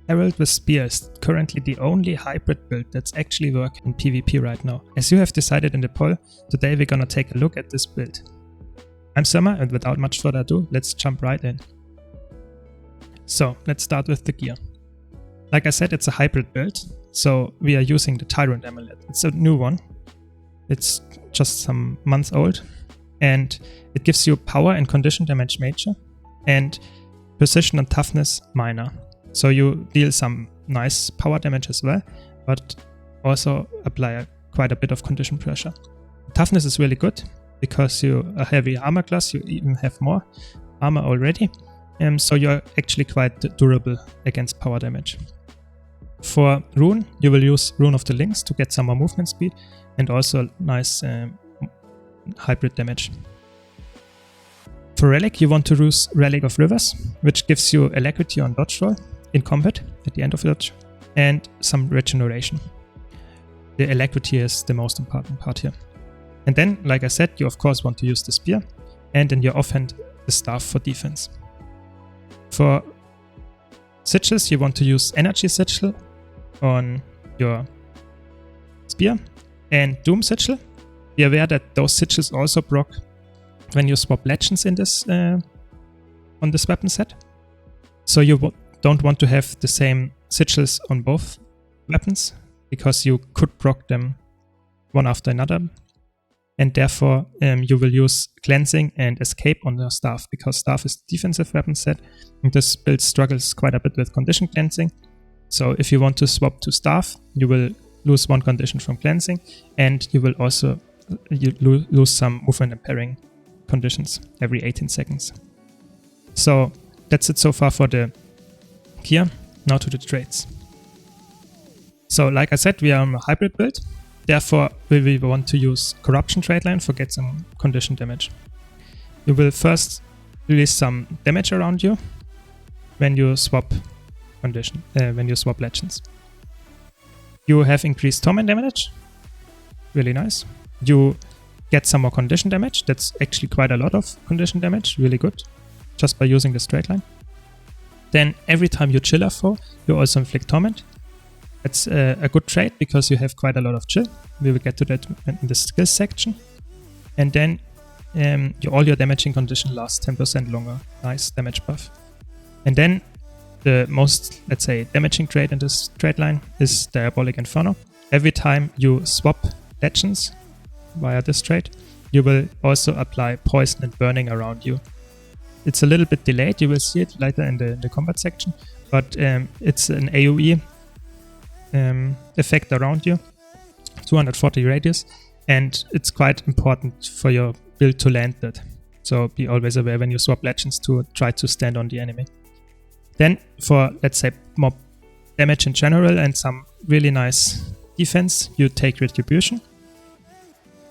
Herald with Spear is currently the only hybrid build that's actually working in PvP right now. As you have decided in the poll, today we're gonna take a look at this build. I'm Summer, and without much further ado, let's jump right in. So, let's start with the gear. Like I said, it's a hybrid build, so we are using the Tyrant Amulet. It's a new one. It's just some months old, and it gives you power and condition damage major, and precision and toughness minor. So you deal some nice power damage as well, but also apply quite a bit of condition pressure. Toughness is really good because you're a heavy armor class, you even have more armor already, so you're actually quite durable against power damage. For Rune, you will use Rune of the Lynx to get some more movement speed and also nice hybrid damage. For Relic, you want to use Relic of Rivers, which gives you alacrity on dodge roll in combat at the end of dodge, and some regeneration. The alacrity is the most important part here. And then, like I said, you of course want to use the spear, and in your offhand, the staff for defense. For sigils, you want to use energy sigil on your spear, and doom sigil. Be aware that those sigils also proc when you swap legends in this on this weapon set. So you don't want to have the same sigils on both weapons, because you could proc them one after another, and therefore you will use cleansing and escape on your staff, because staff is a defensive weapon set, and this build struggles quite a bit with condition cleansing. So if you want to swap to staff, you will lose one condition from cleansing, and you will also lose some movement impairing conditions every 18 seconds. So that's it so far for the gear. Now to the traits. So like I said, we are on a hybrid build, therefore we want to use Corruption trait line for get some condition damage. You will first release some damage around you when you swap legends. You have increased torment damage, really nice. You get some more condition damage, that's actually quite a lot of condition damage, really good, just by using the straight line. Then every time you chill a foe, you also inflict torment. That's a good trait because you have quite a lot of chill. We will get to that in the skills section. And then all your damaging condition lasts 10% longer. Nice damage buff. And then the most, let's say, damaging trait in this trait line is Diabolic Inferno. Every time you swap legends via this trait, you will also apply poison and burning around you. It's a little bit delayed, you will see it later in the combat section, but it's an AoE effect around you, 240 radius, and it's quite important for your build to land that. So be always aware when you swap legends to try to stand on the enemy. Then for, let's say, more damage in general and some really nice defense, you take Retribution.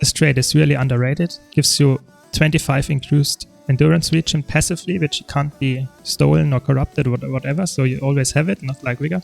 This trait is really underrated, gives you 25 increased endurance region passively, which can't be stolen or corrupted or whatever, so you always have it, not like Vigor.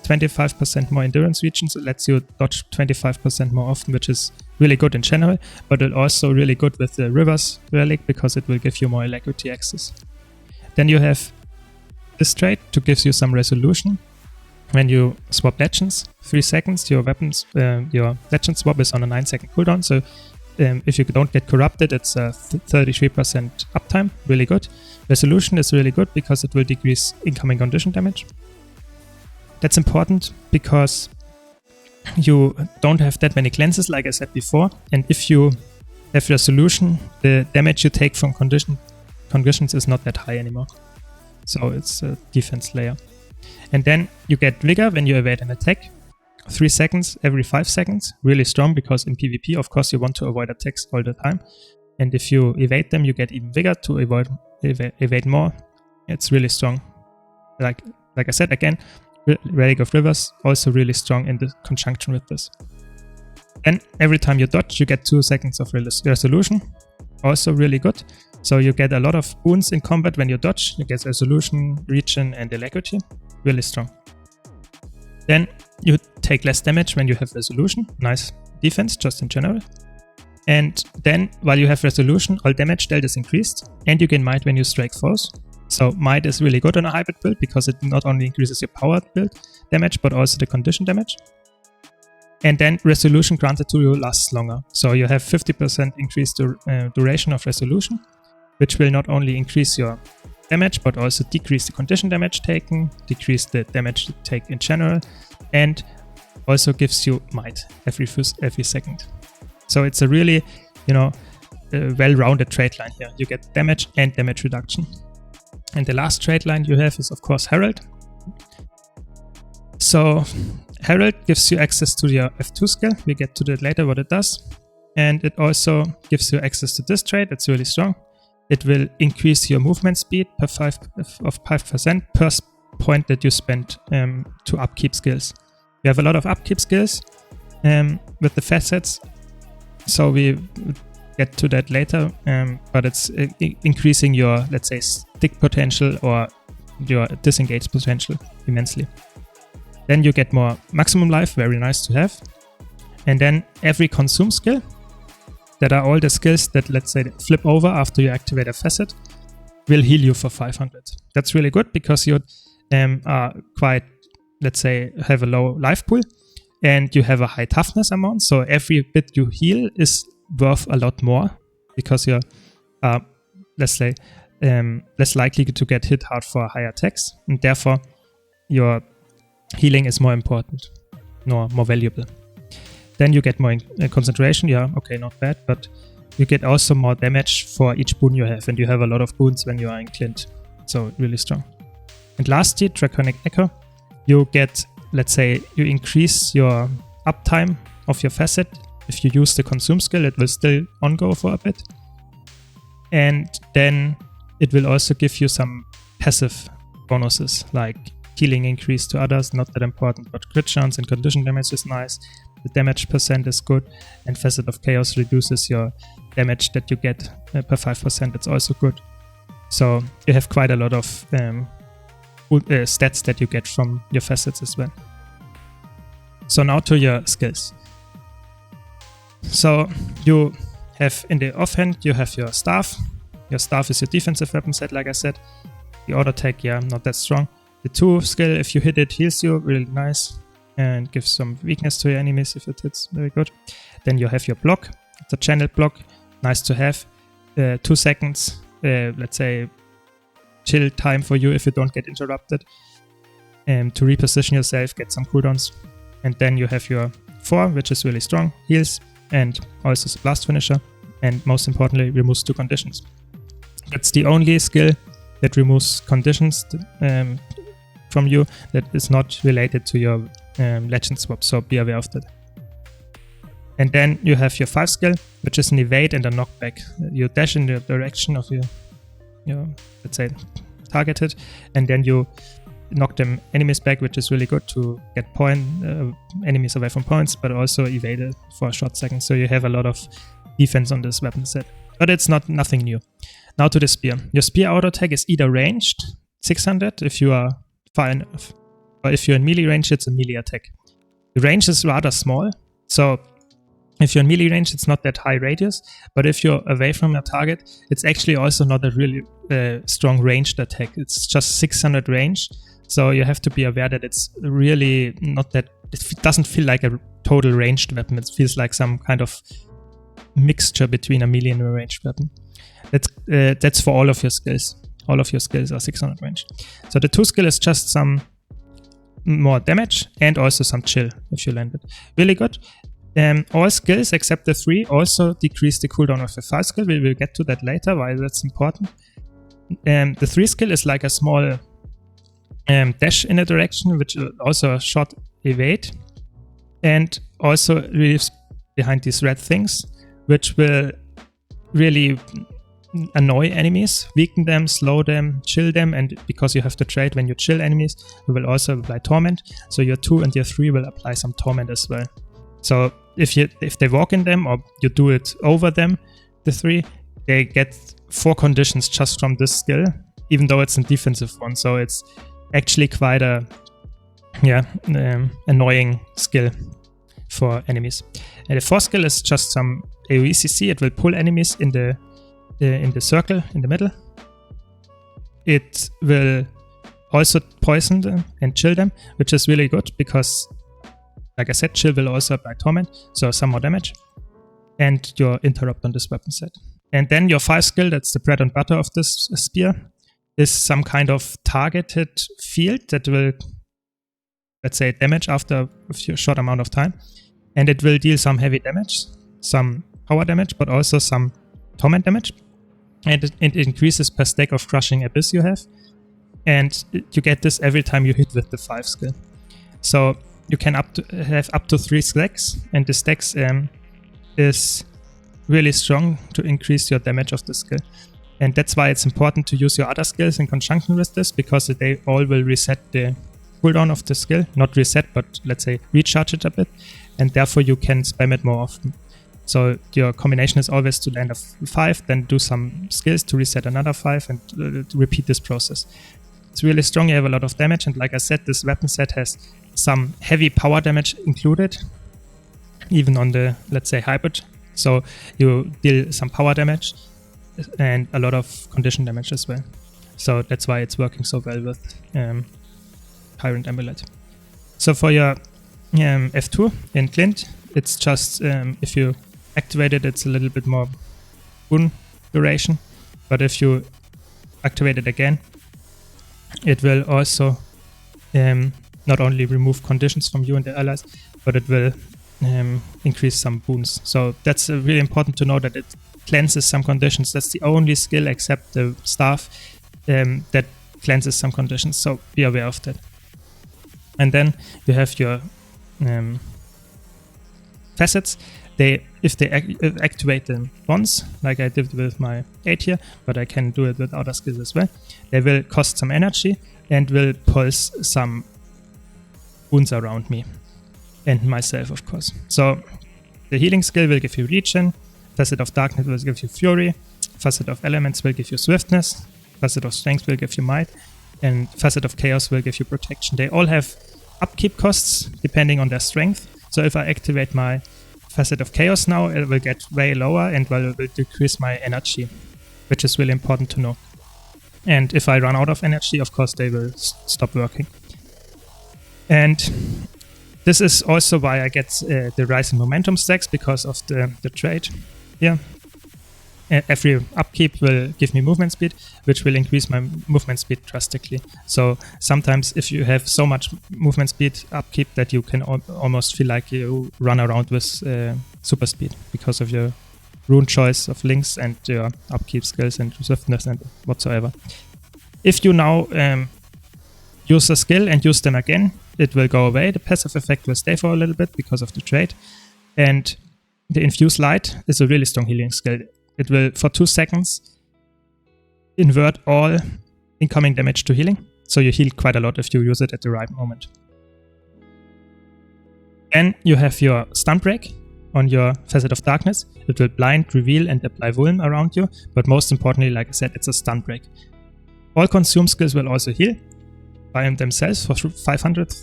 25% more endurance region, so it lets you dodge 25% more often, which is really good in general, but it's also really good with the Rivers Relic because it will give you more alacrity access. Then you have this trait to give you some resolution. When you swap legends, 3 seconds, your legend swap is on a 9-second cooldown, so if you don't get corrupted, it's a 33% uptime, really good. Resolution is really good because it will decrease incoming condition damage. That's important because you don't have that many cleanses, like I said before, and if you have resolution, the damage you take from conditions is not that high anymore. So it's a defense layer. And then you get Vigor when you evade an attack. 3 seconds every 5 seconds, really strong because in PvP, of course, you want to avoid attacks all the time. And if you evade them, you get even Vigor to evade more. It's really strong. Like I said again, Relic of Rivers also really strong in the conjunction with this. Then every time you dodge, you get 2 seconds of resolution, also really good. So you get a lot of boons in combat when you dodge. You get resolution, regen, and alacrity, really strong. Then you take less damage when you have resolution, nice defense just in general. And then while you have resolution, all damage dealt is increased, and you gain might when you strike foes. So might is really good on a hybrid build because it not only increases your power build damage, but also the condition damage. And then resolution granted to you lasts longer. So you have 50% increased duration of resolution, which will not only increase your damage, but also decrease the condition damage taken, decrease the damage take in general, and also gives you might every second. So it's a really, well-rounded trait line here. You get damage and damage reduction. And the last trait line you have is, of course, Herald. So Herald gives you access to your F2 skill. We get to that later what it does. And it also gives you access to this trait. It's really strong. It will increase your movement speed of 5% per point that you spend to upkeep skills. We have a lot of upkeep skills with the facets. So we get to that later, but it's increasing your, let's say, stick potential or your disengage potential immensely. Then you get more maximum life, very nice to have. And then every consume skill, that are all the skills that, let's say, flip over after you activate a facet, will heal you for 500. That's really good because you are quite, let's say, have a low life pool and you have a high toughness amount. So every bit you heal is worth a lot more because you're, let's say, less likely to get hit hard for higher attacks, and therefore your healing is more important, more valuable. Then you get more concentration. Yeah, okay, not bad, but you get also more damage for each boon you have, and you have a lot of boons when you are in Clint, so really strong. And lastly, Draconic Echo, you get, let's say, you increase your uptime of your facet. If you use the consume skill, it will still on-go for a bit. And then it will also give you some passive bonuses, like healing increase to others, not that important, but crit chance and condition damage is nice. The damage percent is good, and Facet of Chaos reduces your damage that you get per 5%. It's also good. So you have quite a lot of stats that you get from your facets as well. So now to your skills. So you have in the offhand, you have your staff. Your staff is your defensive weapon set, like I said. The auto attack, yeah, not that strong. The 2 skill, if you hit it, heals you, really nice. And gives some weakness to your enemies if it hits, very good. Then you have your block, the channel block, nice to have. 2 seconds, let's say, chill time for you if you don't get interrupted. To reposition yourself, get some cooldowns. And then you have your 4, which is really strong, heals, and also the blast finisher. And most importantly, removes 2 conditions. That's the only skill that removes conditions from you that is not related to your legend swap, so be aware of that. And then you have your 5 skill, which is an evade and a knockback. You dash in the direction of your let's say, targeted, and then you knock them enemies back, which is really good to get enemies away from points, but also evade it for a short second. So you have a lot of defense on this weapon set, but it's nothing new. Now to the spear. Your spear auto attack is either ranged 600 if you are far enough, or if you're in melee range, it's a melee attack. The range is rather small, so if you're in melee range, it's not that high radius, but if you're away from your target, it's actually also not a really strong ranged attack. It's just 600 range, so you have to be aware that it's really not that, it doesn't feel like a total ranged weapon. It feels like some kind of mixture between a melee and a ranged weapon. That's for all of your skills. All of your skills are 600 range. So the 2 skill is just some more damage and also some chill if you land it. Really good. All skills except the 3 also decrease the cooldown of the 5 skill. We will get to that later, why that's important. The 3 skill is like a small dash in a direction, which is also a short evade, and also leaves behind these red things, which will really annoy enemies, weaken them, slow them, chill them, and because you have to trade when you chill enemies, you will also apply torment. So your 2 and your 3 will apply some torment as well. So if they walk in them or you do it over them, the 3, they get 4 conditions just from this skill, even though it's a defensive one. So it's actually quite a annoying skill for enemies. And the 4 skill is just some AoE CC. It will pull enemies in the circle in the middle. it will also poison them and chill them, which is really good because, like I said, chill will also apply torment, so some more damage, and your interrupt on this weapon set. And then your 5 skill, that's the bread and butter of this spear, is some kind of targeted field that will, let's say, damage after a short amount of time. And it will deal some heavy damage, some power damage, but also some torment damage. And it increases per stack of Crushing Abyss you have. And you get this every time you hit with the 5 skill. So you can have up to 3 stacks, and the stacks is really strong to increase your damage of the skill. And that's why it's important to use your other skills in conjunction with this, because they all will reset the cooldown of the skill. Not reset, but let's say recharge it a bit. And therefore you can spam it more often. So your combination is always to land a 5, then do some skills to reset another 5, and repeat this process. It's really strong, you have a lot of damage, and like I said, this weapon set has some heavy power damage included, even on the, let's say, hybrid. So you deal some power damage and a lot of condition damage as well. So that's why it's working so well with Tyrant Amulet. So for your F2 in Clint, it's just if you activate it, it's a little bit more boon duration. But if you activate it again, it will also not only remove conditions from you and the allies, but it will increase some boons. So that's really important to know, that it cleanses some conditions. That's the only skill except the staff that cleanses some conditions. So be aware of that. And then you have your facets. If they activate them once, like I did with my 8 here, but I can do it with other skills as well, they will cost some energy and will pulse some wounds around me and myself, of course. So the healing skill will give you regen, Facet of Darkness will give you fury, Facet of Elements will give you swiftness, Facet of Strength will give you might, and Facet of Chaos will give you protection. They all have upkeep costs depending on their strength. So if I activate my Facet of Chaos now, it will get way lower and will decrease my energy, which is really important to know. And if I run out of energy, of course, they will stop working. And this is also why I get the Rise in Momentum stacks, because of the trait here. Every upkeep will give me movement speed, which will increase my movement speed drastically. So sometimes if you have so much movement speed upkeep that you can almost feel like you run around with super speed because of your rune choice of links and your upkeep skills and swiftness and whatsoever. If you now use a skill and use them again, it will go away. The passive effect will stay for a little bit because of the trait. And the Infuse Light is a really strong healing skill. It will, for 2 seconds, invert all incoming damage to healing. So you heal quite a lot if you use it at the right moment. Then you have your Stun Break on your Facet of Darkness. It will blind, reveal, and apply Vuln around you. But most importantly, like I said, it's a Stun Break. All consume skills will also heal by themselves for 500.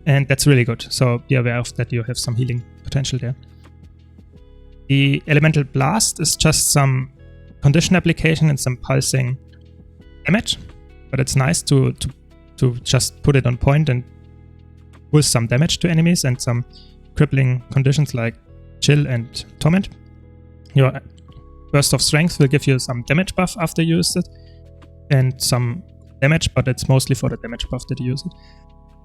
And that's really good. So be aware of that, you have some healing potential there. The Elemental Blast is just some condition application and some pulsing damage, but it's nice to just put it on point and pull some damage to enemies and some crippling conditions like Chill and Torment. Your Burst of Strength will give you some damage buff after you use it, and some damage, but it's mostly for the damage buff that you use it.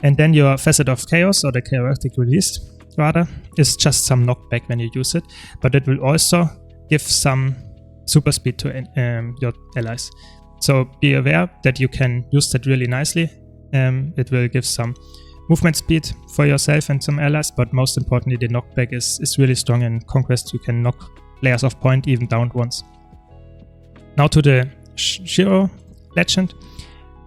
And then your Facet of Chaos, or the Chaotic Release, rather, is just some knockback when you use it, but it will also give some super speed to your allies. So be aware that you can use that really nicely. It will give some movement speed for yourself and some allies, but most importantly, the knockback is really strong in Conquest. You can knock players off point, even downed ones. Now to the Shiro Legend.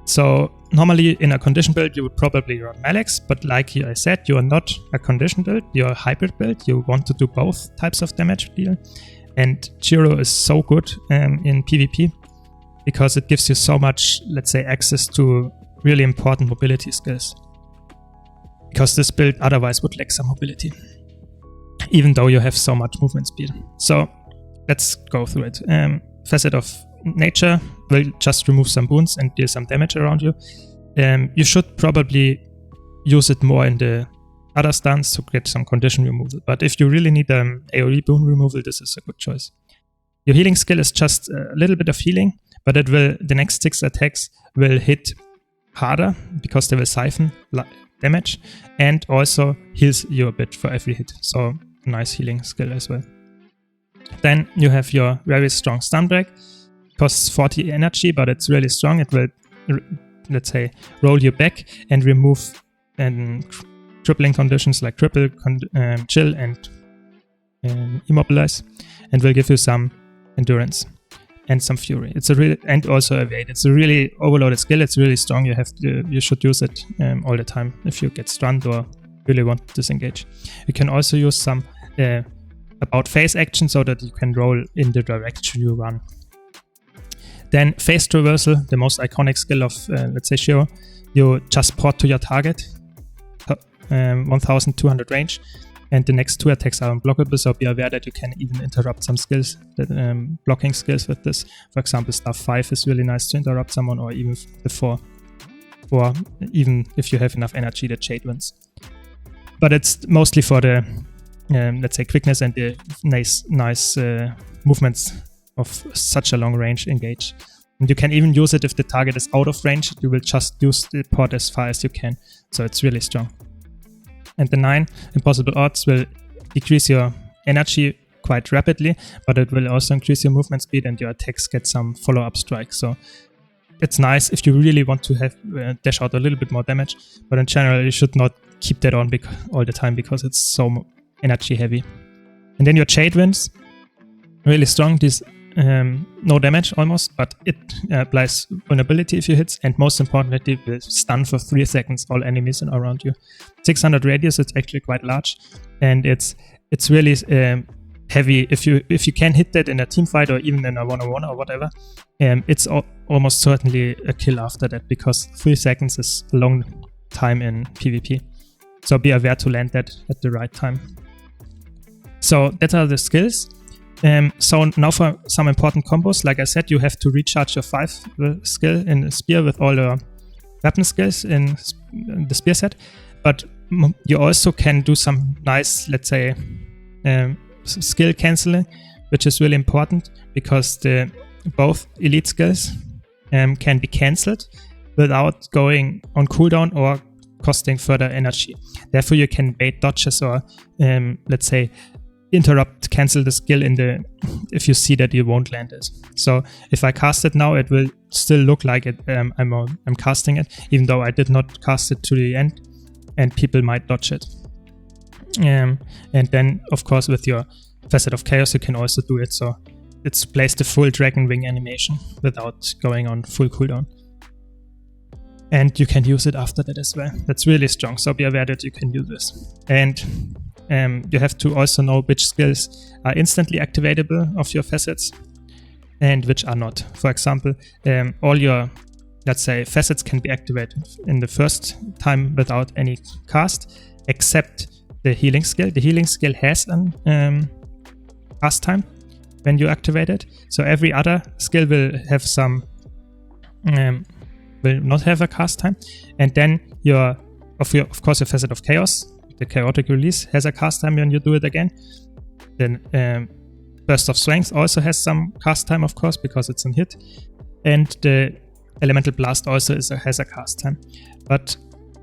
So normally in a condition build you would probably run Malex, but like I said, you are not a condition build, you're a hybrid build. You want to do both types of damage deal. And Shiro is so good in PvP because it gives you so much, let's say, access to really important mobility skills. Because this build otherwise would lack some mobility, even though you have so much movement speed. So let's go through it. Facet of nature will just remove some wounds and deal some damage around you. You should probably use it more in the other stuns to get some condition removal. But if you really need AoE boon removal, this is a good choice. Your healing skill is just a little bit of healing, but the next 6 attacks will hit harder because they will siphon damage and also heals you a bit for every hit. So nice healing skill as well. Then you have your very strong stun break. Costs 40 energy, but it's really strong. It will, let's say, roll you back and remove crippling conditions like cripple, chill, and immobilize, and will give you some endurance and some fury. It's a really, and also evade. It's a really overloaded skill. It's really strong. You should use it all the time if you get stunned or really want to disengage. You can also use some about face action so that you can roll in the direction you run. Then phase traversal, the most iconic skill of let's say Shiro. You just port to your target, 1200 range, and the next 2 attacks are unblockable, so be aware that you can even interrupt some skills, blocking skills with this. For example, staff 5 is really nice to interrupt someone, or even the 4. Or even if you have enough energy, the Jade wins. But it's mostly for the, let's say, quickness and the nice movements of such a long range engage. And you can even use it if the target is out of range. You will just use the port as far as you can. So it's really strong. And the 9 impossible odds will decrease your energy quite rapidly, but it will also increase your movement speed and your attacks get some follow-up strikes. So it's nice if you really want to have dash out a little bit more damage, but in general you should not keep that on all the time because it's so energy heavy. And then your Jade wins, really strong. This no damage almost, but it applies vulnerability if you hit, and most importantly, it will stun for 3 seconds all enemies around you. 600 radius, it's actually quite large, and it's really heavy. If you can hit that in a team fight or even in a 1-on-1 or whatever, it's almost certainly a kill after that, because 3 seconds is a long time in PvP. So be aware to land that at the right time. So that are the skills. So now for some important combos. Like I said, you have to recharge your 5 skill in Spear with all your weapon skills in the Spear set. But you also can do some nice, let's say, skill cancelling, which is really important because both elite skills can be cancelled without going on cooldown or costing further energy. Therefore, you can bait dodges or, let's say, cancel the skill if you see that you won't land it. So if I cast it now, it will still look like it. I'm casting it, even though I did not cast it to the end, and people might dodge it. And then, of course, with your Facet of Chaos, you can also do it. So it plays the full Dragon Wing animation without going on full cooldown. And you can use it after that as well. That's really strong. So be aware that you can do this. And you have to also know which skills are instantly activatable of your facets and which are not. For example, all your, let's say, facets can be activated in the first time without any cast, except the healing skill. The healing skill has a cast time when you activate it. So every other skill will have some, will not have a cast time. And then of course, your Facet of Chaos, the chaotic release, has a cast time when you do it again. Then Burst of Strength also has some cast time, of course, because it's a hit. And the Elemental Blast also has a cast time. But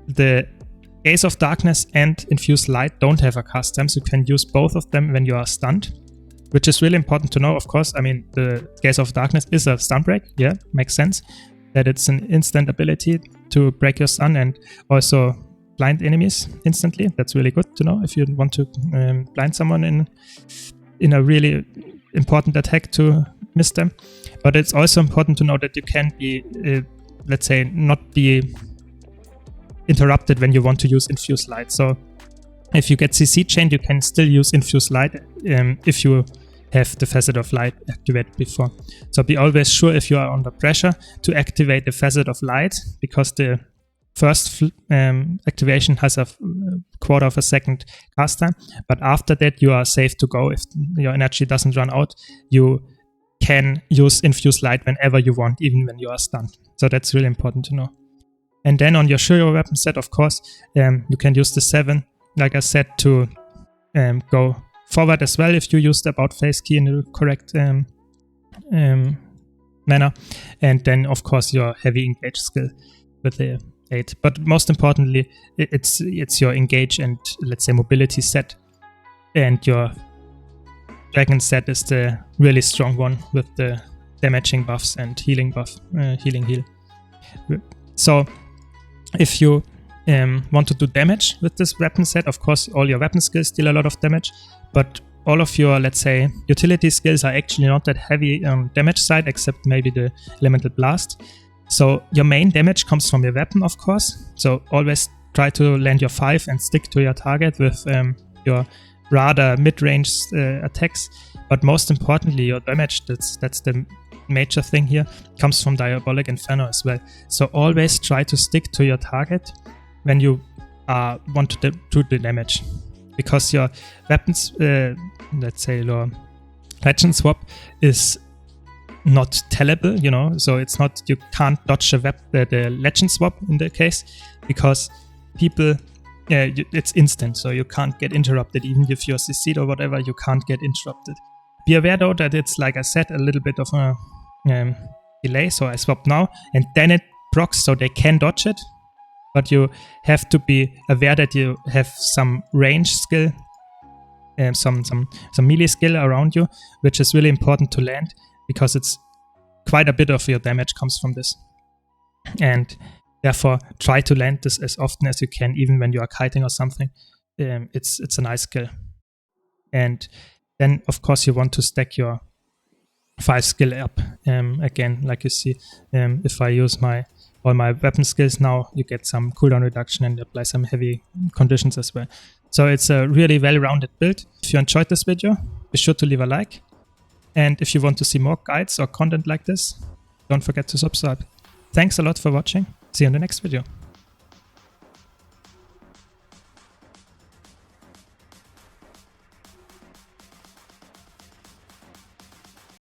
the Gaze of Darkness and Infused Light don't have a cast time, so you can use both of them when you are stunned, which is really important to know, of course. I mean, the Gaze of Darkness is a stun break, yeah, makes sense. That it's an instant ability to break your stun and also blind enemies instantly. That's really good to know if you want to blind someone in a really important attack to miss them. But it's also important to know that you can be, let's say, not be interrupted when you want to use Infused Light. So if you get CC chained, you can still use Infused Light if you have the Facet of Light activated before. So be always sure if you are under pressure to activate the Facet of Light, because the first activation has a quarter of a second cast time, but after that you are safe to go. If your energy doesn't run out, you can use Infuse Light whenever you want, even when you are stunned. So that's really important to know. And then on your Shuriken weapon set, of course, you can use the 7, like I said, to go forward as well if you use the about face key in the correct manner. And then, of course, your heavy engage skill with the 8. But most importantly, it's your engage and, let's say, mobility set. And your dragon set is the really strong one with the damaging buffs and healing buff, heal. So if you want to do damage with this weapon set, of course, all your weapon skills deal a lot of damage, but all of your, let's say, utility skills are actually not that heavy on damage side, except maybe the elemental blast. So your main damage comes from your weapon, of course. So always try to land your 5 and stick to your target with your rather mid-range attacks. But most importantly, your damage, that's the major thing here, comes from Diabolic Inferno as well. So always try to stick to your target when you want to do the damage, because your weapons, let's say your legend swap, is not tellable, you know, so it's not, you can't dodge the legend swap in the case, because people, it's instant, so you can't get interrupted. Even if you're CC'd or whatever, you can't get interrupted. Be aware though that it's, like I said, a little bit of a delay, so I swap now and then it procs, so they can dodge it, but you have to be aware that you have some range skill, some melee skill around you, which is really important to land, because it's quite a bit of your damage comes from this. And therefore, try to land this as often as you can, even when you are kiting or something. It's a nice skill. And then, of course, you want to stack your 5 skill up. Again, like you see, if I use all my weapon skills now, you get some cooldown reduction and apply some heavy conditions as well. So it's a really well-rounded build. If you enjoyed this video, be sure to leave a like. And if you want to see more guides or content like this, don't forget to subscribe. Thanks a lot for watching. See you in the next video.